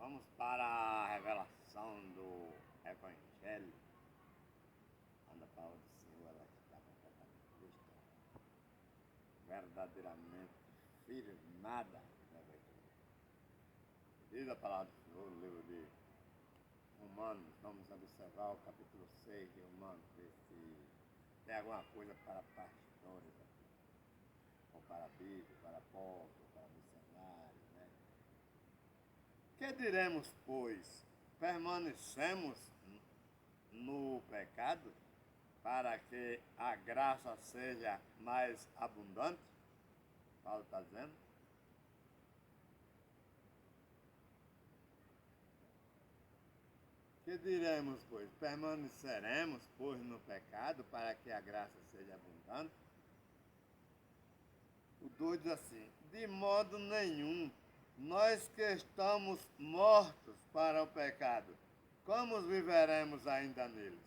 Vamos para a revelação do Evangelho. Quando a palavra do Senhor ela está completa em Cristo, verdadeiramente firmada na Escritura. Diz a palavra do Senhor no livro de Romanos, vamos observar o capítulo 6 de Romanos, ver se tem alguma coisa para pastores aqui, ou para bispos, para povos, para missionários, né? Que diremos, pois? Permanecemos no pecado para que a graça seja mais abundante? Paulo está dizendo. Que diremos, pois? Permaneceremos, pois, no pecado para que a graça seja abundante? O 2 diz assim: de modo nenhum, nós que estamos mortos para o pecado, como viveremos ainda neles?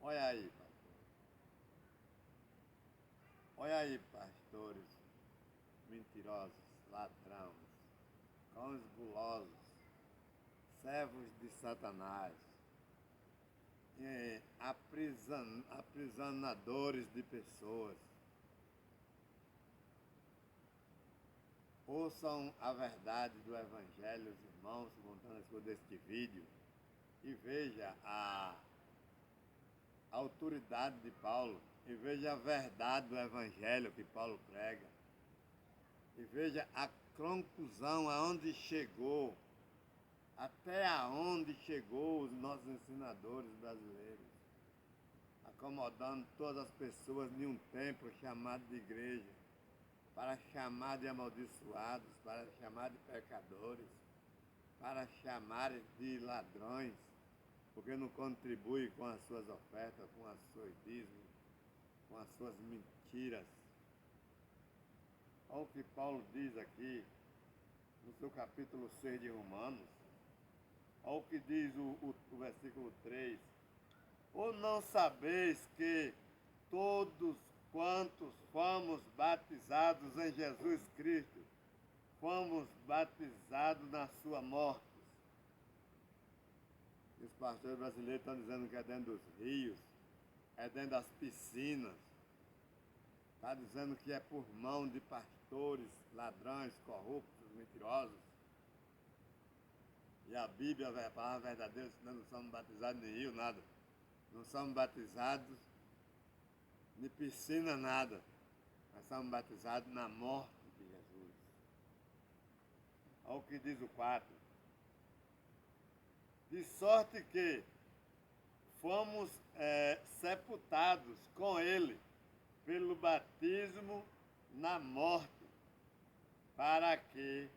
Olha aí, pastor. Olha aí, pastores mentirosos, ladrões, cães gulosos, servos de Satanás, aprisionadores de pessoas. Ouçam a verdade do Evangelho, os irmãos, montando as coisas deste vídeo, e veja a autoridade de Paulo, e veja a verdade do Evangelho que Paulo prega, e veja a conclusão aonde chegou, até aonde chegou os nossos ensinadores brasileiros, acomodando todas as pessoas em um templo chamado de igreja, para chamar de amaldiçoados, para chamar de pecadores, para chamar de ladrões, porque não contribui com as suas ofertas, com os seus dízimos, com as suas mentiras. Olha o que Paulo diz aqui, no seu capítulo 6 de Romanos. Olha o que diz o versículo 3. Ou não sabeis que todos quantos fomos batizados em Jesus Cristo, fomos batizados na sua morte? Os pastores brasileiros estão dizendo que é dentro dos rios, é dentro das piscinas. Está dizendo que é por mão de pastores, ladrões, corruptos, mentirosos. E a Bíblia, a palavra verdadeira, senão não somos batizados em rio, nada. Não somos batizados de piscina, nada. Nós somos batizados na morte de Jesus. Olha o que diz o 4. De sorte que fomos sepultados com ele pelo batismo na morte, para que,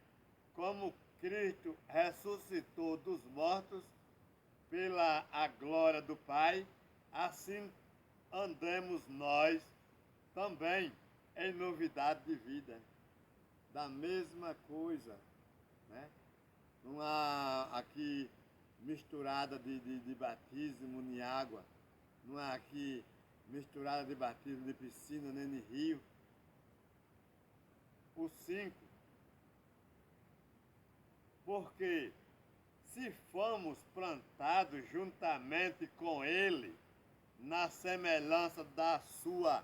como Cristo ressuscitou dos mortos pela a glória do Pai, assim andemos nós também em novidade de vida. Da mesma coisa, né? Não há aqui misturada de batismo em água, não há aqui misturada de batismo de piscina nem de rio. O 5. Porque se fomos plantados juntamente com ele na semelhança da sua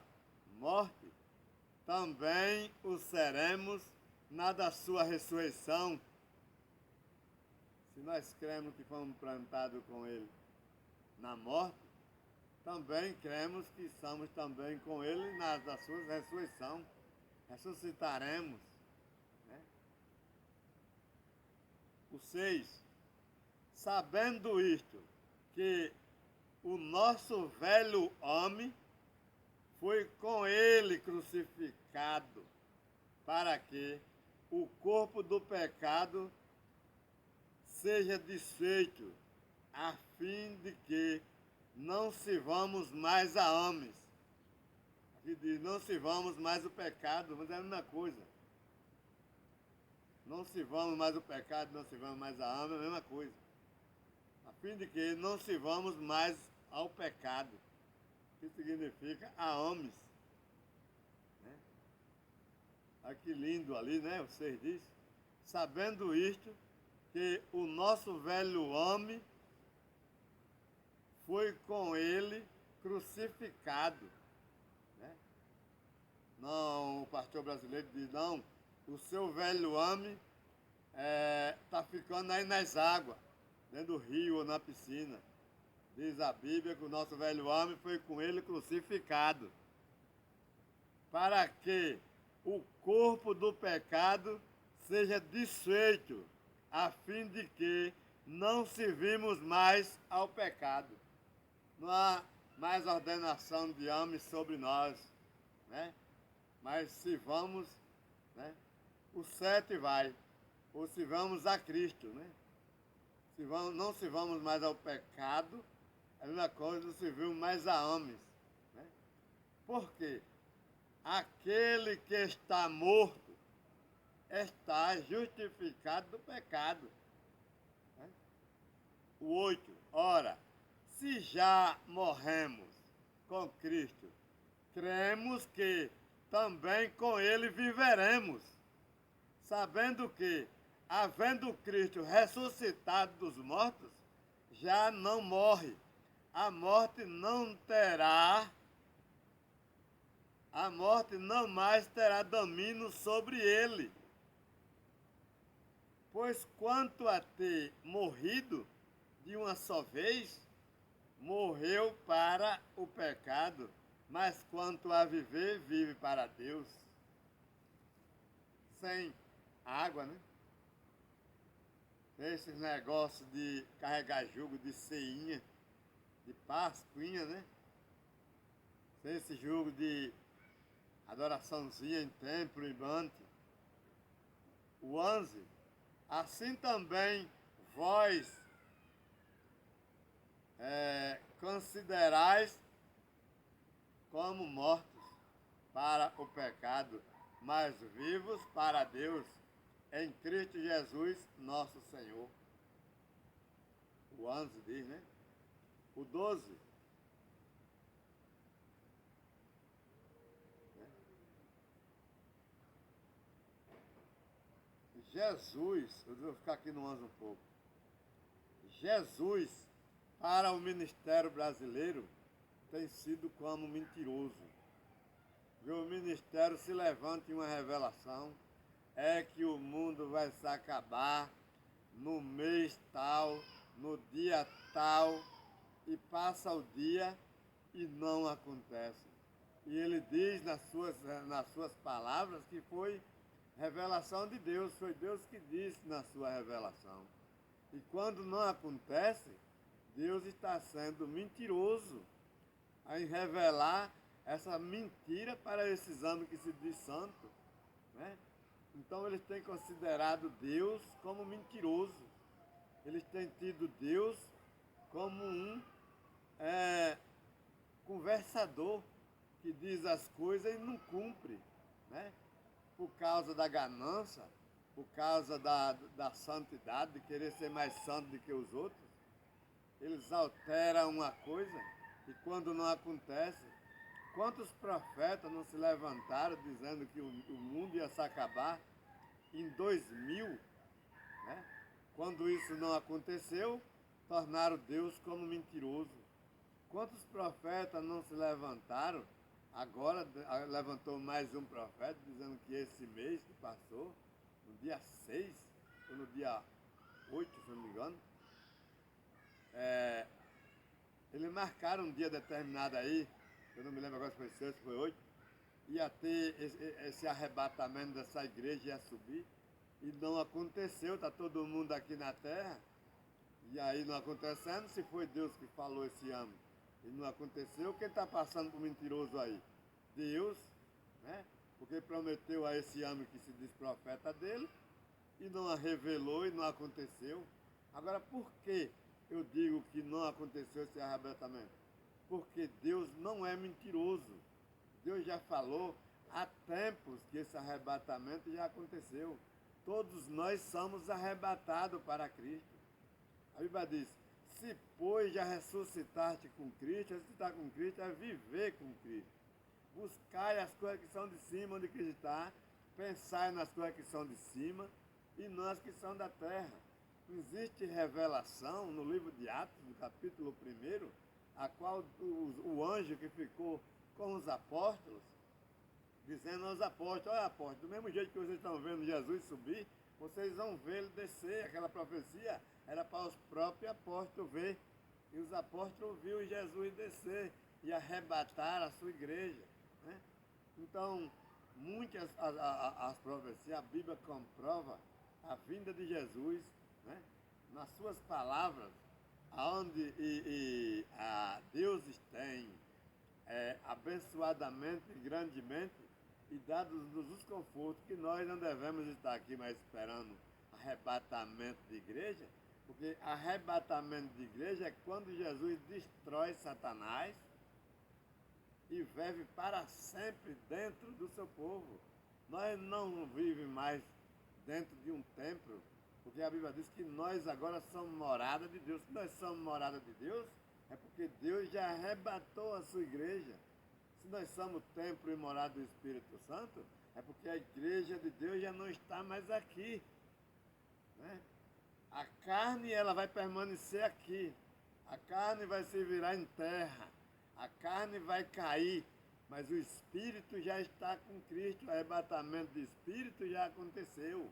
morte, também o seremos na da sua ressurreição. Se nós cremos que fomos plantados com ele na morte, também cremos que somos também com ele na da sua ressurreição. Ressuscitaremos. Né? O 6. Sabendo isto, que o nosso velho homem foi com ele crucificado, para que o corpo do pecado seja desfeito, a fim de que não sirvamos mais a homens. Aqui diz, não sirvamos mais o pecado, mas é a mesma coisa. Não sirvamos mais o pecado, não sirvamos mais a homens, é a mesma coisa. A fim de que não sirvamos mais ao pecado, que significa a homens. Né? Olha que lindo ali, né? O 6 diz, sabendo isto, que o nosso velho homem foi com ele crucificado. Né? Não, o pastor brasileiro diz, não, o seu velho homem está ficando aí nas águas, dentro do rio ou na piscina. Diz a Bíblia que o nosso velho homem foi com ele crucificado, para que o corpo do pecado seja desfeito, a fim de que não servimos mais ao pecado. Não há mais ordenação de homem sobre nós, né? Mas se vamos, né? O certo vai, ou se vamos a Cristo, né? Não se vamos mais ao pecado, é a mesma coisa, não servimos mais a homens, né? Por quê? Aquele que está morto está justificado do pecado. Né? O 8. Ora, se já morremos com Cristo, cremos que também com ele viveremos, sabendo que, havendo Cristo ressuscitado dos mortos, já não morre. A morte não mais terá domínio sobre ele. Pois quanto a ter morrido de uma só vez, morreu para o pecado, mas quanto a viver, vive para Deus. Sem água, né? Esses negócios de carregar jugo de ceinha, de pascuinha, né? Sem esse jugo de adoraçãozinha em templo e bante. O 11. Assim também vós considerais como mortos para o pecado, mas vivos para Deus, em Cristo Jesus, nosso Senhor. O 11 diz, né? O 12. Jesus, eu vou ficar aqui no 11 um pouco. Jesus, para o ministério brasileiro, tem sido como mentiroso. O ministério se levanta em uma revelação, é que o mundo vai se acabar no mês tal, no dia tal, e passa o dia e não acontece. E ele diz nas suas palavras que foi revelação de Deus, foi Deus que disse na sua revelação. E quando não acontece, Deus está sendo mentiroso em revelar essa mentira para esses homens que se diz santo, né? Então eles têm considerado Deus como mentiroso. Eles têm tido Deus como um conversador que diz as coisas e não cumpre, né? Por causa da ganância, por causa da santidade, de querer ser mais santo do que os outros, eles alteram uma coisa e quando não acontece, quantos profetas não se levantaram dizendo que o mundo ia se acabar em 2000, né? Quando isso não aconteceu, tornaram Deus como mentiroso. Quantos profetas não se levantaram? Agora levantou mais um profeta dizendo que esse mês que passou, no dia 6 ou no dia 8, se não me engano, eles marcaram um dia determinado aí, eu não me lembro agora se foi 6 ou foi 8, ia ter esse arrebatamento dessa igreja, ia subir, e não aconteceu, está todo mundo aqui na terra, e aí não acontecendo, se foi Deus que falou esse ano, e não aconteceu, quem está passando por mentiroso aí? Deus, né? Porque prometeu a esse homem que se diz profeta dele, e não a revelou e não aconteceu. Agora, por que eu digo que não aconteceu esse arrebatamento? Porque Deus não é mentiroso. Deus já falou há tempos que esse arrebatamento já aconteceu. Todos nós somos arrebatados para Cristo. A Bíblia diz, se pois já ressuscitaste com Cristo, ressuscitar com Cristo é viver com Cristo. Buscai as coisas que são de cima, onde Cristo está, pensai nas coisas que são de cima e não as que são da terra. Existe revelação no livro de Atos, no capítulo 1, a qual o anjo que ficou com os apóstolos, dizendo aos apóstolos: olha, apóstolos, do mesmo jeito que vocês estão vendo Jesus subir, vocês vão ver ele descer. Aquela profecia era para os próprios apóstolos ver. E os apóstolos viram Jesus descer e arrebatar a sua igreja. Né? Então, muitas as profecias, a Bíblia comprova a vinda de Jesus, né? Nas suas palavras, onde Deus tem abençoadamente e grandemente e dados-nos os confortos, que nós não devemos estar aqui mais esperando arrebatamento de igreja, porque arrebatamento de igreja é quando Jesus destrói Satanás e vive para sempre dentro do seu povo. Nós não vivemos mais dentro de um templo, porque a Bíblia diz que nós agora somos morada de Deus. Se nós somos morada de Deus, é porque Deus já arrebatou a sua igreja. Se nós somos templo e morada do Espírito Santo, é porque a igreja de Deus já não está mais aqui. Né? A carne, ela vai permanecer aqui. A carne vai se virar em terra. A carne vai cair. Mas o Espírito já está com Cristo. O arrebatamento do Espírito já aconteceu.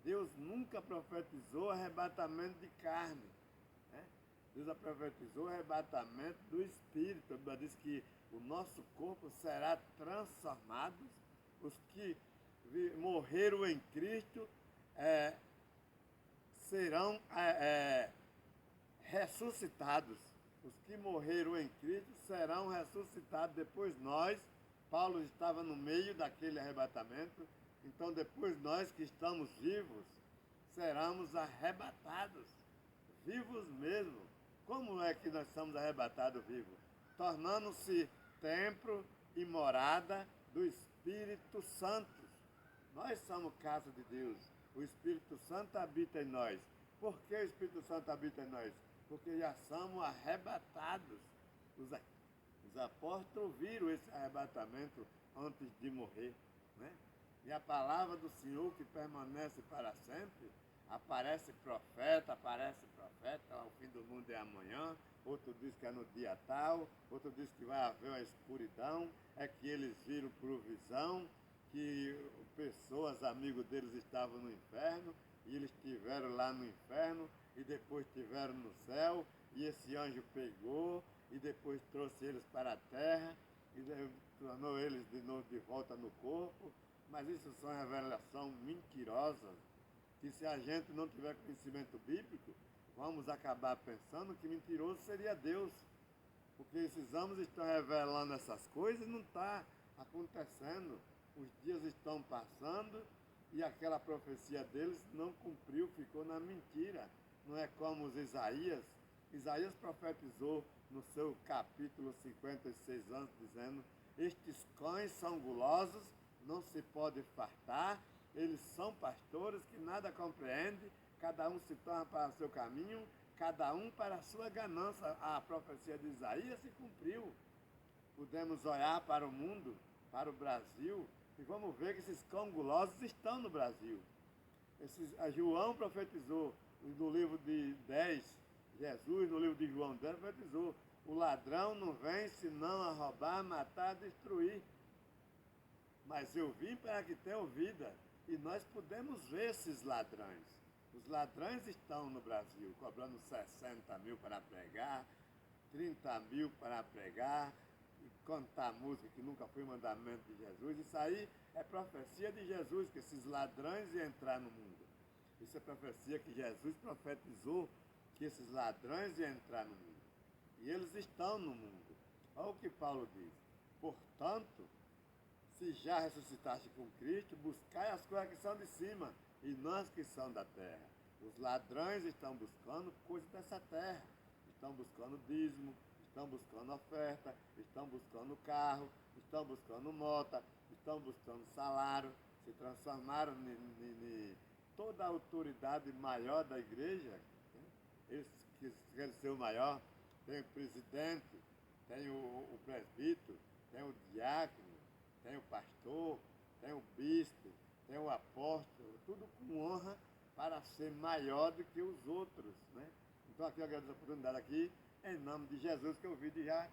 Deus nunca profetizou arrebatamento de carne. Né? Deus profetizou arrebatamento do Espírito. A Bíblia diz que o nosso corpo será transformado. Os que morreram em Cristo serão ressuscitados. Os que morreram em Cristo serão ressuscitados. Depois nós, Paulo estava no meio daquele arrebatamento, então depois nós que estamos vivos, seremos arrebatados, vivos mesmo. Como é que nós somos arrebatados vivos? Tornando-se templo e morada do Espírito Santo. Nós somos casa de Deus. O Espírito Santo habita em nós. Por que o Espírito Santo habita em nós? Porque já somos arrebatados. Os apóstolos viram esse arrebatamento antes de morrer. Né? E a palavra do Senhor que permanece para sempre, aparece profeta ao fim do mundo é amanhã, outro diz que é no dia tal, outro diz que vai haver uma escuridão, é que eles viram por visão, que pessoas, amigos deles, estavam no inferno, e eles estiveram lá no inferno, e depois estiveram no céu, e esse anjo pegou, e depois trouxe eles para a terra, e tornou eles de novo de volta no corpo. Mas isso são revelações mentirosas, que se a gente não tiver conhecimento bíblico, vamos acabar pensando que mentiroso seria Deus. Porque esses homens estão revelando essas coisas e não está acontecendo. Os dias estão passando e aquela profecia deles não cumpriu, ficou na mentira. Não é como os Isaías. Isaías profetizou no seu capítulo 56 anos, dizendo: estes cães são gulosos, não se pode fartar, eles são pastores que nada compreendem, cada um se torna para o seu caminho, cada um para a sua ganância. A profecia de Isaías se cumpriu. Podemos olhar para o mundo, para o Brasil, e vamos ver que esses cães gulosos estão no Brasil. João profetizou no livro de 10, Jesus no livro de João 10 profetizou: o ladrão não vem senão a roubar, matar, destruir. Mas eu vim para que tenham vida. E nós podemos ver esses ladrões. Os ladrões estão no Brasil, cobrando 60 mil para pregar, 30 mil para pregar, e cantar música que nunca foi mandamento de Jesus. Isso aí é profecia de Jesus, que esses ladrões iam entrar no mundo. Isso é profecia que Jesus profetizou, que esses ladrões iam entrar no mundo. E eles estão no mundo. Olha o que Paulo diz: portanto, se já ressuscitaste com Cristo, buscai as coisas que são de cima, e não as que são da terra. Os ladrões estão buscando coisas dessa terra. Estão buscando dízimo, estão buscando oferta, estão buscando carro, estão buscando moto, estão buscando salário. Se transformaram em toda a autoridade maior da igreja. Né? Eles querem ser o maior. Tem o presidente, tem o presbítero, tem o diácono, tem o pastor, tem o bispo, tem o apóstolo, tudo com honra, para ser maior do que os outros, né? Então aqui eu agradeço a oportunidade aqui, em nome de Jesus, que o vídeo já